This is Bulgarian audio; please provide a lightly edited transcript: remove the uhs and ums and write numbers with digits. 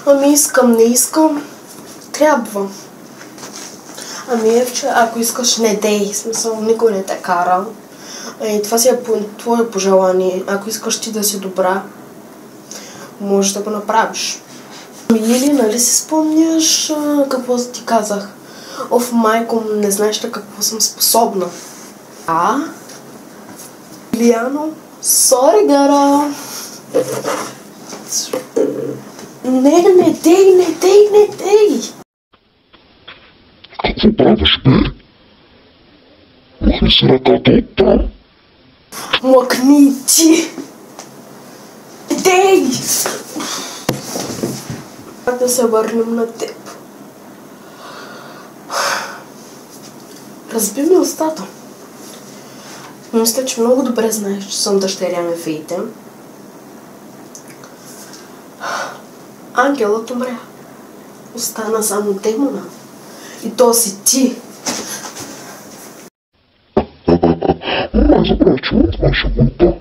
Ами искам, не искам. Трябва. Ами Евче, ако искаш, не дей. Смисъл, никой не те кара. Това си е твое пожелание. Ако искаш ти да си добра, можеш да го направиш. Ами Лили, нали си спомняш какво ти казах? Майко, не знаеш ли какво съм способна? Лиляно, сори, гара. Не дей! Какво правиш, бе? Махни си ръката оттам. Мъкни ти! Дей! Как да се върнем на теб? Разби ми устата. Мисля, че много добре знаеш, че съм дъщеря на феите. Ангелът умря. Остана само демона. И то си ти. Май забравя, че от наша група.